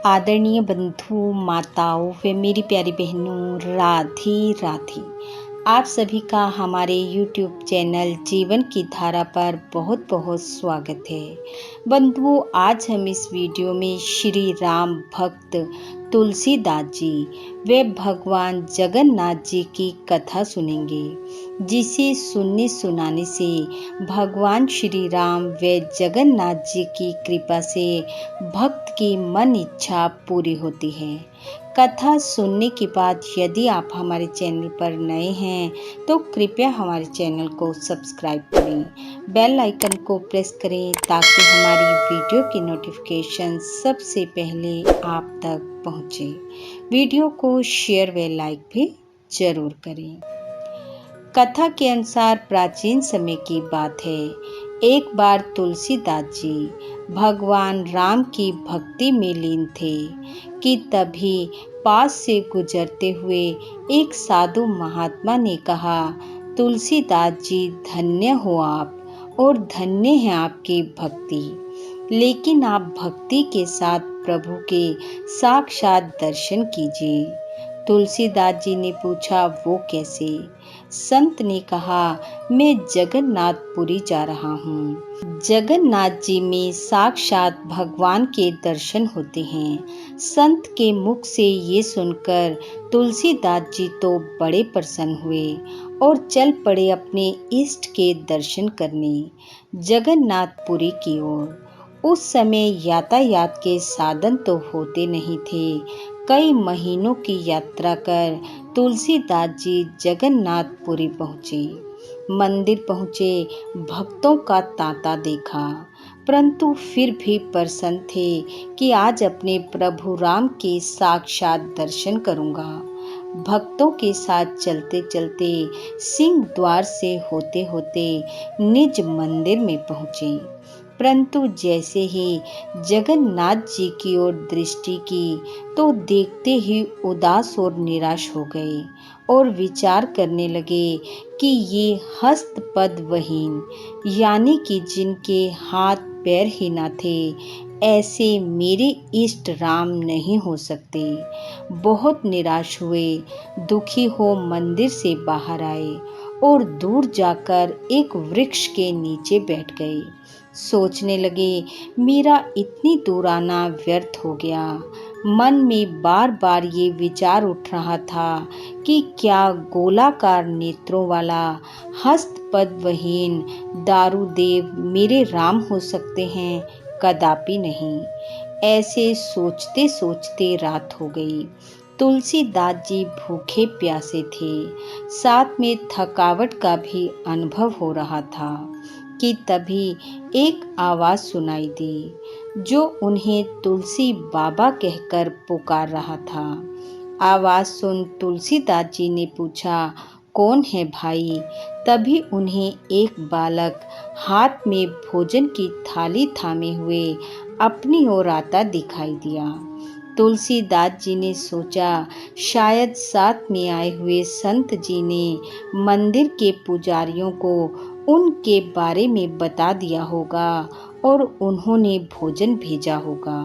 आदरणीय बंधु माताओं व मेरी प्यारी बहनों, राधे राधे। आप सभी का हमारे YouTube चैनल जीवन की धारा पर बहुत बहुत स्वागत है। बंधुओं, आज हम इस वीडियो में श्री राम भक्त तुलसीदास जी व भगवान जगन्नाथ जी की कथा सुनेंगे, जिसे सुनने सुनाने से भगवान श्री राम व जगन्नाथ जी की कृपा से भक्त की मन इच्छा पूरी होती है। कथा सुनने के बाद यदि आप हमारे चैनल पर नए हैं तो कृपया हमारे चैनल को सब्सक्राइब करें, बेल आइकन को प्रेस करें ताकि हमारी वीडियो की नोटिफिकेशन सबसे पहले आप तक पहुंचे। वीडियो को शेयर व लाइक भी जरूर करें। कथा के अनुसार प्राचीन समय की बात है। एक बार तुलसीदास जी भगवान राम की भक्ति में लीन थे कि तभी पास से गुजरते हुए एक साधु महात्मा ने कहा, तुलसीदास जी, धन्य हो आप और धन्य है आपकी भक्ति, लेकिन आप भक्ति के साथ प्रभु के साक्षात दर्शन कीजिए। तुलसीदास जी ने पूछा, वो कैसे? संत ने कहा, मैं जगन्नाथपुरी जा रहा हूँ। जगन्नाथ जी में साक्षात भगवान के दर्शन होते हैं। संत के मुख से ये सुनकर तुलसीदास जी तो बड़े प्रसन्न हुए और चल पड़े अपने इष्ट के दर्शन करने जगन्नाथपुरी की ओर। उस समय यातायात के साधन तो होते नहीं थे। कई महीनों की यात्रा कर तुलसीदास जी जगन्नाथपुरी पहुँचे। मंदिर पहुँचे, भक्तों का तांता देखा, परंतु फिर भी प्रसन्न थे कि आज अपने प्रभु राम के साक्षात दर्शन करूँगा। भक्तों के साथ चलते चलते सिंह द्वार से होते होते निज मंदिर में पहुँचे, परंतु जैसे ही जगन्नाथ जी की ओर दृष्टि की तो देखते ही उदास और निराश हो गए और विचार करने लगे कि ये हस्तपद्महीन, यानी कि जिनके हाथ पैर ही न थे, ऐसे मेरे इष्ट राम नहीं हो सकते। बहुत निराश हुए, दुखी हो मंदिर से बाहर आए और दूर जाकर एक वृक्ष के नीचे बैठ गए। सोचने लगे, मेरा इतनी दूर आना व्यर्थ हो गया। मन में बार बार ये विचार उठ रहा था कि क्या गोलाकार नेत्रों वाला हस्तपद्महीन दारुदेव मेरे राम हो सकते हैं? कदापि नहीं। ऐसे सोचते सोचते रात हो गई। तुलसीदास जी भूखे प्यासे थे, साथ में थकावट का भी अनुभव हो रहा था कि तभी एक आवाज़ सुनाई दी, जो उन्हें तुलसी बाबा कहकर पुकार रहा था। आवाज़ सुन तुलसीदास जी ने पूछा, कौन है भाई? तभी उन्हें एक बालक हाथ में भोजन की थाली थामे हुए अपनी ओर आता दिखाई दिया। तुलसीदास जी ने सोचा, शायद साथ में आए हुए संत जी ने मंदिर के पुजारियों को उनके बारे में बता दिया होगा और उन्होंने भोजन भेजा होगा।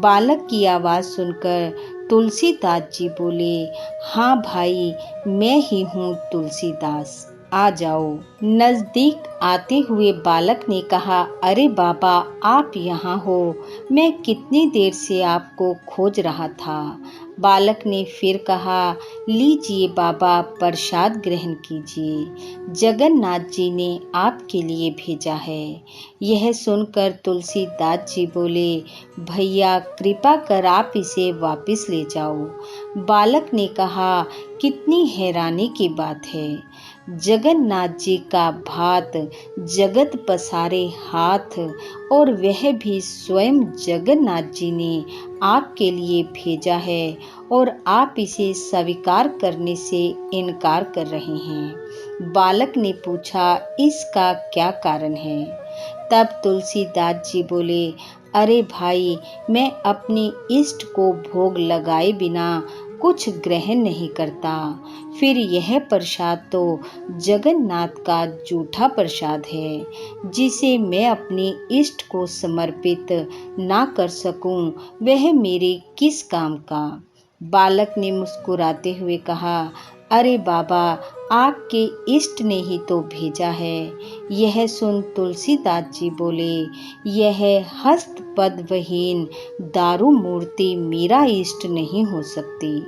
बालक की आवाज़ सुनकर तुलसीदास जी बोले, हाँ भाई, मैं ही हूँ तुलसीदास, आ जाओ। नजदीक आते हुए बालक ने कहा, अरे बाबा, आप यहाँ हो, मैं कितनी देर से आपको खोज रहा था। बालक ने फिर कहा, लीजिए बाबा, प्रसाद ग्रहण कीजिए, जगन्नाथ जी ने आपके लिए भेजा है। यह सुनकर तुलसीदास जी बोले, भैया कृपा कर आप इसे वापस ले जाओ। बालक ने कहा, कितनी हैरानी की बात है, जगन्नाथ जी का भात, जगत पसारे हाथ, और वह भी स्वयं जगन्नाथ जी ने आपके लिए भेजा है और आप इसे स्वीकार करने से इनकार कर रहे हैं। बालक ने पूछा, इसका क्या कारण है? तब तुलसीदास जी बोले, अरे भाई, मैं अपने इष्ट को भोग लगाए बिना कुछ ग्रहण नहीं करता, फिर यह प्रसाद तो जगन्नाथ का जूठा प्रसाद है। जिसे मैं अपने इष्ट को समर्पित ना कर सकूं, वह मेरे किस काम का। बालक ने मुस्कुराते हुए कहा, अरे बाबा, आपके इष्ट ने ही तो भेजा है। यह सुन तुलसीदास जी बोले, यह हस्त पद्महीन दारू मूर्ति मेरा इष्ट नहीं हो सकती।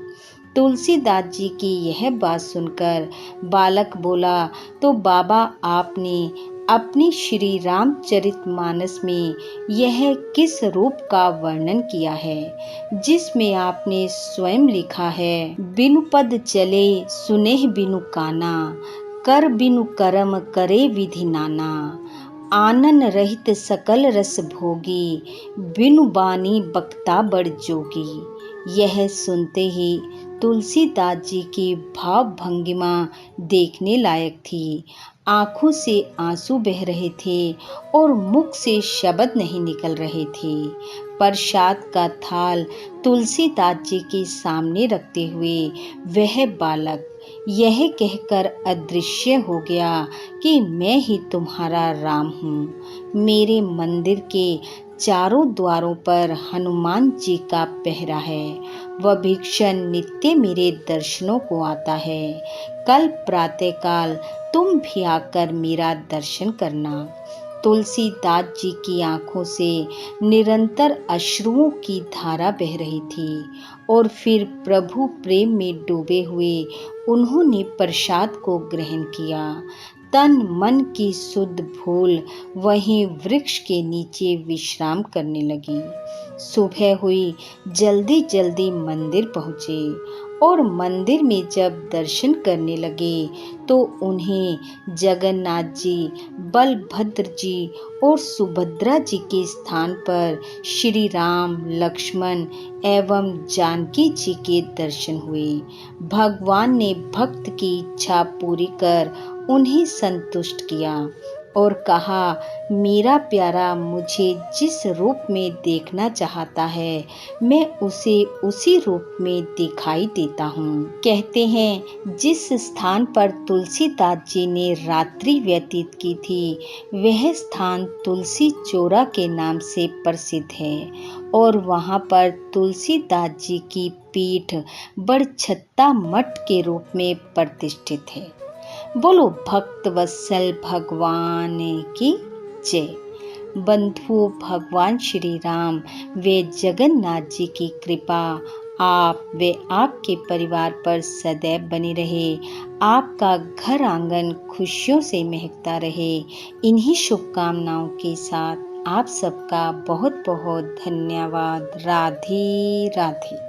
तुलसीदास जी की यह बात सुनकर बालक बोला, तो बाबा, आपने अपनी श्री रामचरितमानस में यह किस रूप का वर्णन किया है, जिसमें आपने स्वयं लिखा है, बिनु पद चले सुनेह बिनु काना, कर बिनु करम करे विधि नाना, आनन रहित सकल रस भोगी, बिनु बानी बक्ता बड़ जोगी। यह सुनते ही तुलसीदास जी की भाव भंगिमा देखने लायक थी। आंखों से आंसू बह रहे थे और मुख से शब्द नहीं निकल रहे थे। प्रसाद का थाल तुलसीदास जी के सामने रखते हुए वह बालक यह कहकर अदृश्य हो गया कि मैं ही तुम्हारा राम हूँ। मेरे मंदिर के चारों द्वारों पर हनुमान जी का पहरा है। वह भीषण नित्य मेरे दर्शनों को आता है। कल प्रातःकाल तुम भी आकर मेरा दर्शन करना। तुलसीदास जी की आंखों से निरंतर अश्रुओं की धारा बह रही थी और फिर प्रभु प्रेम में डूबे हुए उन्होंने प्रसाद को ग्रहण किया। तन मन की शुद्ध भूल वहीं वृक्ष के नीचे विश्राम करने लगी। सुबह हुई, जल्दी जल्दी मंदिर पहुँचे और मंदिर में जब दर्शन करने लगे तो उन्हें जगन्नाथ जी, बलभद्र जी और सुभद्रा जी के स्थान पर श्री राम, लक्ष्मण एवं जानकी जी के दर्शन हुए। भगवान ने भक्त की इच्छा पूरी कर उन्हें संतुष्ट किया और कहा, मेरा प्यारा मुझे जिस रूप में देखना चाहता है, मैं उसे उसी रूप में दिखाई देता हूँ। कहते हैं, जिस स्थान पर तुलसीदास जी ने रात्रि व्यतीत की थी, वह स्थान तुलसी चोरा के नाम से प्रसिद्ध है और वहाँ पर तुलसीदास जी की पीठ बड़छत्ता मठ के रूप में प्रतिष्ठित है। बोलो भक्त वत्सल भगवान की जय। बंधुओं, भगवान श्री राम व जगन्नाथ जी की कृपा आप व आपके परिवार पर सदैव बनी रहे। आपका घर आंगन खुशियों से महकता रहे। इन्हीं शुभकामनाओं के साथ आप सबका बहुत बहुत धन्यवाद। राधे राधे।